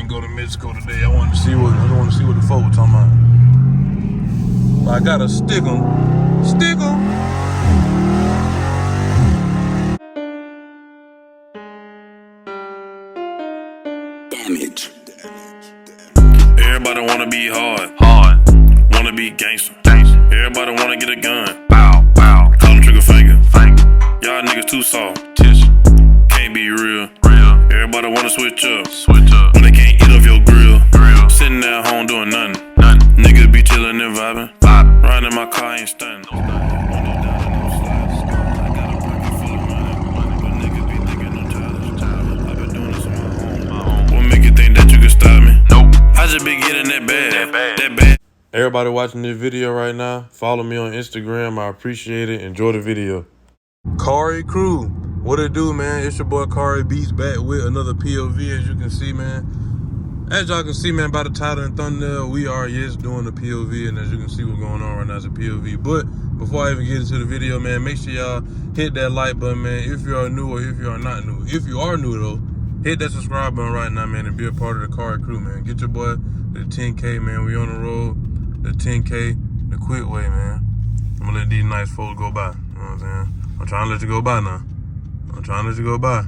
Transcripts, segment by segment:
ain't go to Mexico today. I wanted to see what the folk were talking about. But I gotta stick 'em. Stick 'em. Damage. Everybody wanna be hard. Wanna be gangster. Everybody wanna get a gun. Call them trigger finger. Y'all niggas too soft. Can't be real. Everybody wanna switch up. When they can't eat off your grill. Sitting at home doing nothing. Niggas be chillin' and vibing. Riding in my car, ain't stunning. What make you think that you can stop me? Nope. I just be getting that bad. Everybody watching this video right now, follow me on Instagram. I appreciate it. Enjoy the video. Cari crew, what it do, man? It's your boy Cari Beats back with another POV, as you can see, man. As y'all can see, man, by the title and thumbnail, we are, yes, doing the POV, and as you can see what's going on right now, it's a POV. But before I even get into the video, man, make sure y'all hit that like button, man, if you are new or if you are not new. If you are new, though, hit that subscribe button right now, man, and be a part of the Cari crew, man. Get your boy the 10K, man. We on the road, the 10K, the quick way, man. I'm gonna let these nice folks go by, you know what I'm saying? I'm trying to let you go by now. I'm trying to let you go by.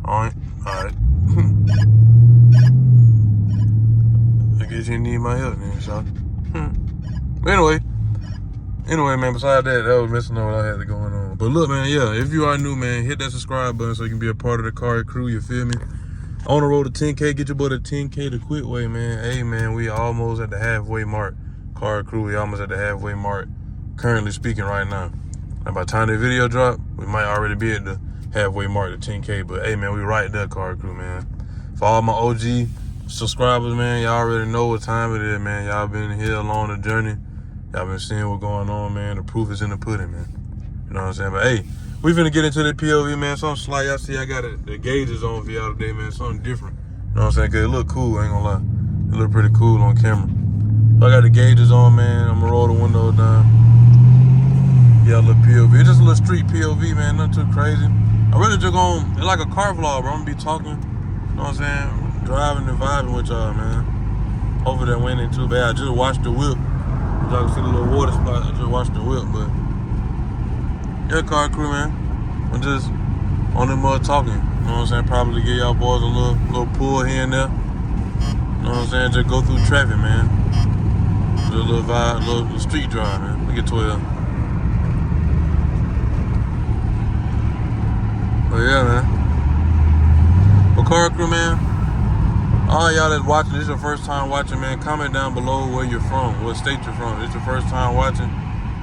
All right. I guess you need my help then, son. But anyway, man, besides that was messing up what I had going on. But look, man, yeah, if you are new, man, hit that subscribe button so you can be a part of the Cari crew, you feel me? On the road to 10K, get your boy to 10K the quick way, man. Hey, man, we almost at the halfway mark. Cari crew, we almost at the halfway mark, currently speaking right now. And by the time the video drop, we might already be at the halfway mark to 10K. But hey, man, we right there, Cari crew, man. For all my OG subscribers, man, y'all already know what time it is, man. Y'all been here along the journey. Y'all been seeing what's going on, man. The proof is in the pudding, man. You know what I'm saying? But hey, we finna get into the POV, man. Something slight. Y'all see I got the gauges on for y'all today, man. Something different. You know what I'm saying? Cause it look cool, I ain't gonna lie. It look pretty cool on camera. So I got the gauges on, man. I'm gonna roll the window down. Yeah, a little POV. It's just a little street POV, man. Nothing too crazy. I really just gonna, it's like a car vlog, bro. I'm gonna be talking, you know what I'm saying? Driving and vibing with y'all, man. Hopefully that went ain't too bad. I just washed the whip. Y'all can see the little water spot. I just washed the whip, but yeah, Cari crew, man. I'm just on them talking, you know what I'm saying? Probably give y'all boys a little pull here and there. You know what I'm saying? Just go through traffic, man. Just a little vibe, little street drive, man. Look at 12. But yeah, man. But Cari crew, man, all y'all that's watching, this is your first time watching, man, comment down below where you're from, what state you're from. This is your first time watching,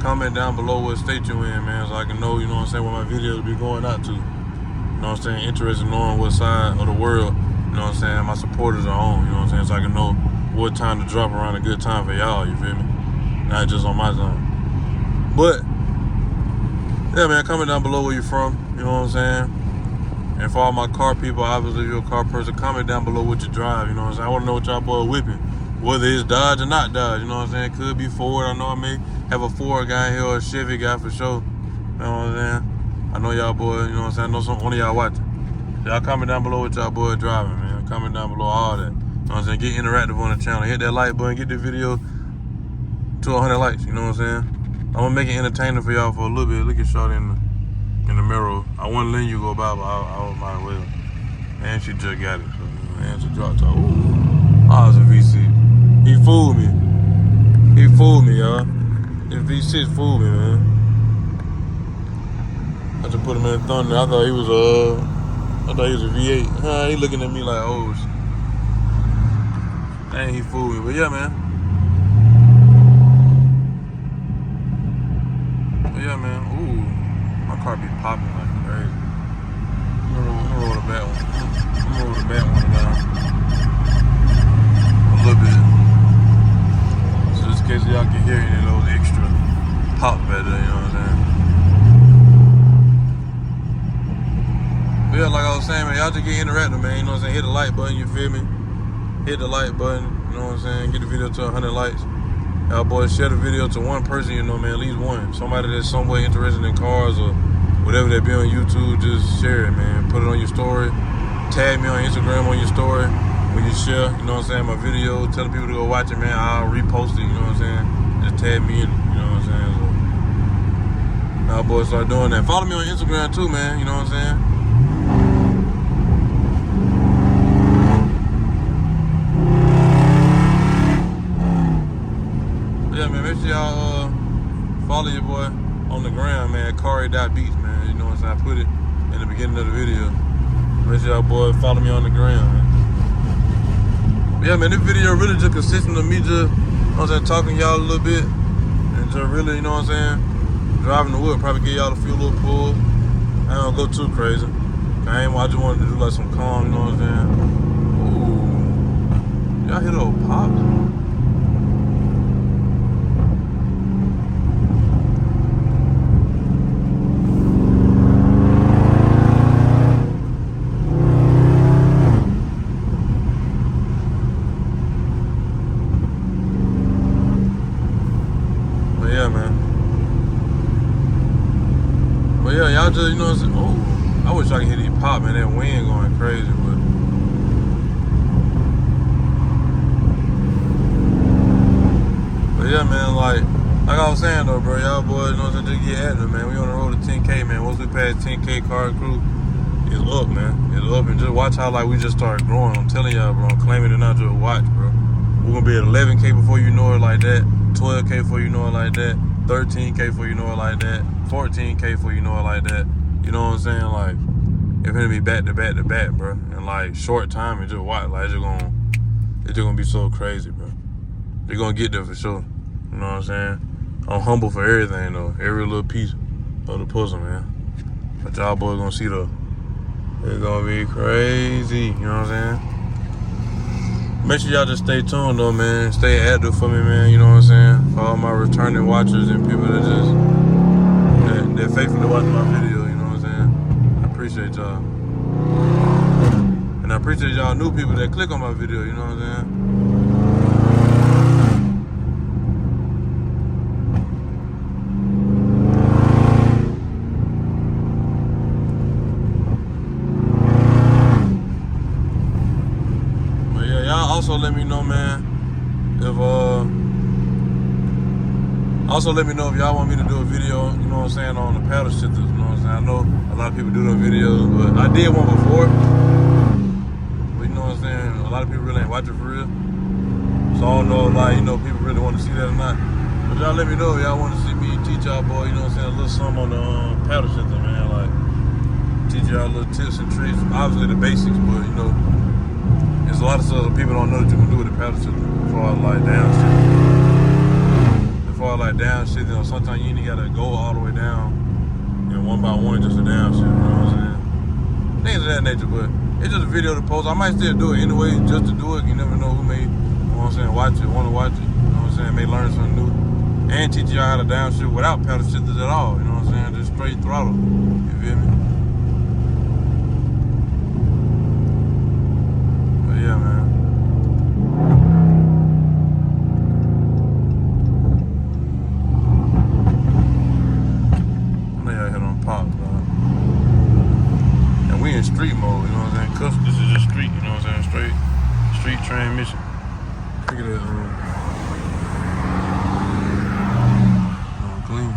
comment down below what state you're in, man, so I can know, you know what I'm saying, where my videos be going out to. You know what I'm saying? Interested in knowing what side of the world, you know what I'm saying, my supporters are on, you know what I'm saying, so I can know what time to drop around a good time for y'all, you feel me? Not just on my zone. But yeah, man, comment down below where you're from, you know what I'm saying? And for all my car people, obviously if you're a car person, comment down below what you drive, you know what I'm saying? I want to know what y'all boy whipping. Whether it's Dodge or not Dodge, you know what I'm saying? Could be Ford. I know I may have a Ford guy in here or a Chevy guy for sure. You know what I'm saying? I know y'all boy, you know what I'm saying? I know one of y'all watching. Y'all comment down below what y'all boy driving, man. Comment down below all that. You know what I'm saying? Get interactive on the channel. Hit that like button. Get this video to 100 likes, you know what I'm saying? I'm going to make it entertaining for y'all for a little bit. Look at Shorty in the mirror. I wasn't letting you go by, but I might as well. And she just got it. So, and she dropped off. Oh, it's a V6. He fooled me. He fooled me, y'all. This V6 fooled me, man. I just put him in the thunder. I thought he was a V8. He looking at me like, oh shit. Dang, he fooled me. But yeah, man. Ooh, my car be popping like crazy. I'm gonna roll the back one. I'm gonna roll the back one down. A little bit. So just in case y'all can hear any of those extra pop better, you know what I'm saying? But yeah, like I was saying, man, y'all just get interactive, man. You know what I'm saying? Hit the like button, you feel me? Hit the like button, you know what I'm saying? Get the video to 100 likes. Y'all boys share the video to one person, you know, man, at least one. Somebody that's some way interested in cars or whatever they be on YouTube, just share it, man. Put it on your story. tag me on Instagram on your story when you share, you know what I'm saying, my video, telling people to go watch it, man. I'll repost it, you know what I'm saying? Just tag me in it, you know what I'm saying? So, now, boys, start doing that. Follow me on Instagram too, man, you know what I'm saying? Yeah, man, make sure y'all follow your boy on the gram, man, Cari.beats, man. You know what I'm saying? I put it in the beginning of the video. Make sure y'all boy follow me on the gram, man. But yeah, man, this video really just consisting of me just, you know what I'm saying, talking to y'all a little bit. And just really, you know what I'm saying, driving the wood. Probably give y'all a few little pulls. I ain't gonna go too crazy. I just wanted to do like some calm, you know what I'm saying? Ooh. Y'all hear those pops? But yeah, y'all just, you know what I'm saying? Oh, I wish I could hear these pop, man. That wind going crazy, but yeah, man, like I was saying though, bro, y'all boys, you know what I'm saying, just get active, man. We on the road to 10K, man. Once we pass 10K car crew, it's up, man. It's up, and just watch how like we just started growing. I'm telling y'all, bro, I'm claiming it not just watch, bro. We're gonna be at 11K before you know it like that, 12K before you know it like that, 13K before you know it like that, 14K before you know it like that. You know what I'm saying? Like, it's gonna be back to back to back, bro. And like short time, and just watch, like it's just gonna be so crazy, bro. They're gonna get there for sure. You know what I'm saying? I'm humble for everything though, every little piece of the puzzle, man. But y'all boys gonna see though. It's gonna be crazy, you know what I'm saying? Make sure y'all just stay tuned though, man. Stay active for me, man, you know what I'm saying? For all my returning watchers and people that they're faithfully watching my video, you know what I'm saying? I appreciate y'all. And I appreciate y'all new people that click on my video, you know what I'm saying? Also let me know, man, also let me know if y'all want me to do a video, you know what I'm saying, on the paddle shifters, you know what I'm saying? I know a lot of people do those videos, but I did one before, but you know what I'm saying, a lot of people really ain't watching for real, so I don't know, like, you know, people really want to see that or not, but y'all let me know if y'all want to see me teach y'all, boy, you know what I'm saying, a little something on the paddle shifter, man, like, teach y'all little tips and tricks, obviously the basics, but, you know, there's a lot of stuff that people don't know that you can do with the paddle shifter before I like downshift. Before I like downshift, you know, sometimes you ain't gotta go all the way down, you know, one by one just a downshift, you know what I'm saying? Things of that nature, but it's just a video to post. I might still do it anyway, just to do it. You never know who may, you know what I'm saying, watch it, wanna watch it, you know what I'm saying, may learn something new. And teach y'all how to downshift without paddle shifters at all, you know what I'm saying? Just straight throttle, you feel me? Yeah, man. I know y'all hit on pop, dog. And we in street mode, you know what I'm saying? This is just street, you know what I'm saying? Street transmission. Look at that, clean.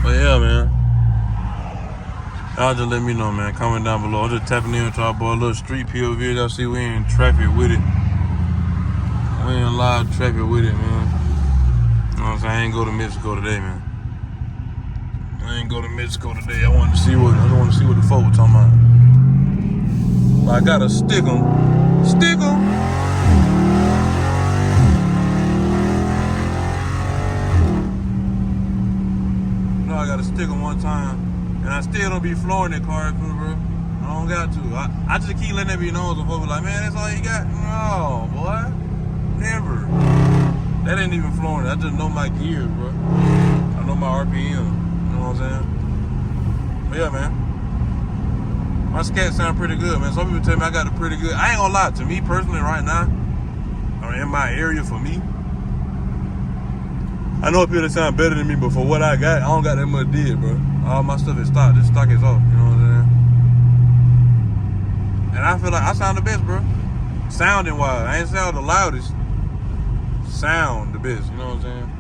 But yeah, man. Y'all just let me know, man. Comment down below. I'm just tapping in with y'all, boy. A little street POV. Y'all see we in traffic with it. We in live traffic with it, man. You know what I'm saying? I ain't go to Mexico today, man. I ain't go to Mexico today. I wanted to see what the folk were talking about. But I gotta stick 'em. Stick 'em. You know I gotta stick 'em one time. And I still don't be flooring that car crew, bro. I don't got to. I just keep letting that be known. So folks be like, man, that's all you got? No, boy. Never. That ain't even flooring. I just know my gears, bro. I know my RPM. You know what I'm saying? But yeah, man. My scat sound pretty good, man. Some people tell me I got a pretty good. I ain't gonna lie. To me personally right now, or in my area for me, I know people that sound better than me, but for what I got, I don't got that much did, bro. All my stuff is stock. This stock is off, you know what I'm saying? I feel like I sound the best, bro. Sounding wise, I ain't sound the loudest. Sound the best, you know what I'm saying?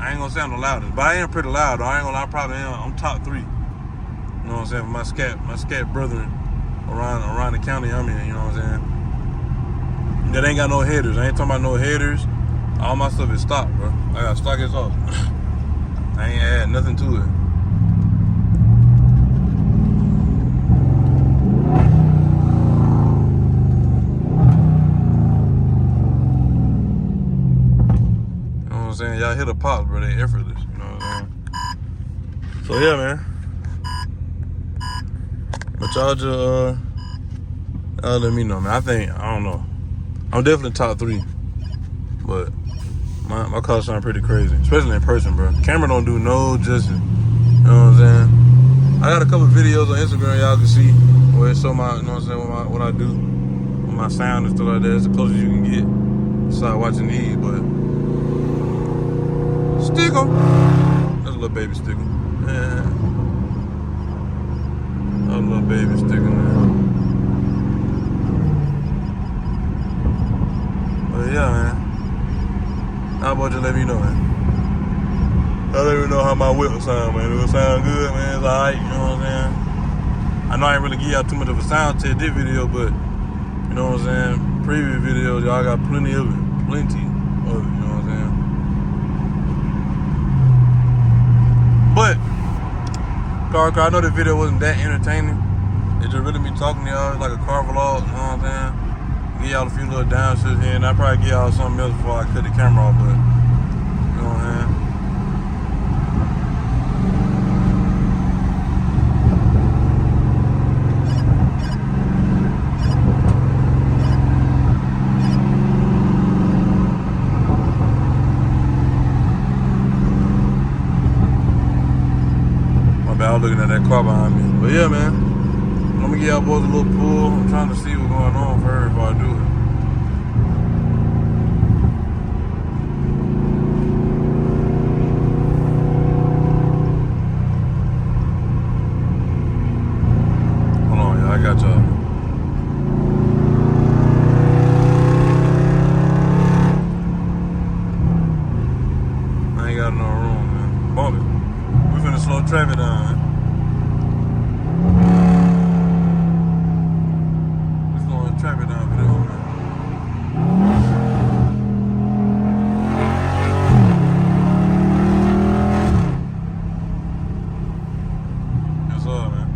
I ain't gonna sound the loudest, but I am pretty loud. Though. I ain't gonna lie, I probably am. I'm top 3. You know what I'm saying? For my scat brethren around the county I'm in. You know what I'm saying? That ain't got no headers. I ain't talking about no headers. All my stuff is stock, bro. I got stock is off. I ain't add nothing to it. Saying y'all hit a pops, bro. They effortless, you know what I'm saying? So yeah, man. But y'all just y'all let me know, man. I don't know. I'm definitely top 3, but my car sound pretty crazy, especially in person, bro. Camera don't do no justice. You know what I'm saying? I got a couple videos on Instagram y'all can see where it show my, you know what I'm saying, what I do with my sound and stuff like that. It's the closest you can get. Start watching these, but. Stickle. That's a little baby stickle. Yeah. A little baby stickle, man. But yeah, man. How about you let me know, man? I don't even know how my whip will sound, man. It will sound good, man. It's alright, you know what I'm saying? I know I ain't really give y'all too much of a sound test this video, but you know what I'm saying? Previous videos, y'all got plenty of it. Plenty of it, you know what I'm saying? But, car, I know this video wasn't that entertaining. It just really me talking to y'all like a car vlog, you know what I'm saying? Give y'all a few little downshifts here, and I'll probably give y'all something else before I cut the camera off, but, you know what I'm saying? I was looking at that car behind me. But yeah, man. Let me give y'all boys a little pull. I'm trying to see what's going on first before I do it. Hold on, y'all. I got y'all. I ain't got no room, man. Bump it. We finna slow traffic down, man. We slowing traffic down for this one, man. Yes, sir, man.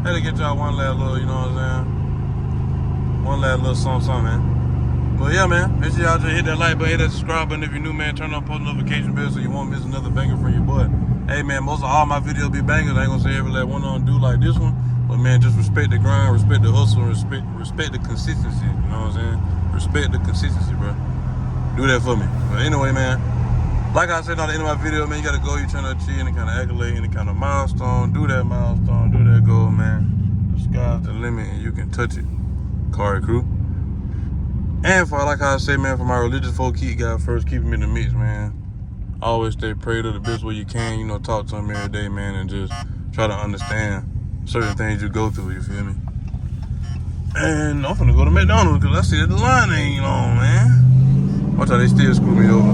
Had to get y'all one last little, you know what I'm saying? One last little something, man. But yeah, man, make sure y'all just hit that like button, hit that subscribe button if you're new, man. Turn on post notification bell so you won't miss another banger from your boy. Hey, man, most of all my videos be bangers. I ain't gonna say every last one on do like this one. But, man, just respect the grind, respect the hustle, and respect the consistency. You know what I'm saying? Respect the consistency, bro. Do that for me. But anyway, man, like I said at the end of my video, man, you gotta go, you trying to achieve any kind of accolade, any kind of milestone. Do that milestone, do that goal, man. The sky's the limit and you can touch it. Cari crew. And for, like I say, man, for my religious folk, keep God first, keep him in the mix, man. Always stay prayed to the best way you can, you know, talk to him every day, man, and just try to understand certain things you go through, you feel me? And I'm finna go to McDonald's because I see that the line ain't long, man. Watch how they still screw me over.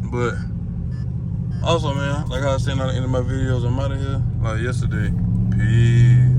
But also, man, like I was saying at the end of my videos, I'm out of here like yesterday. Peace.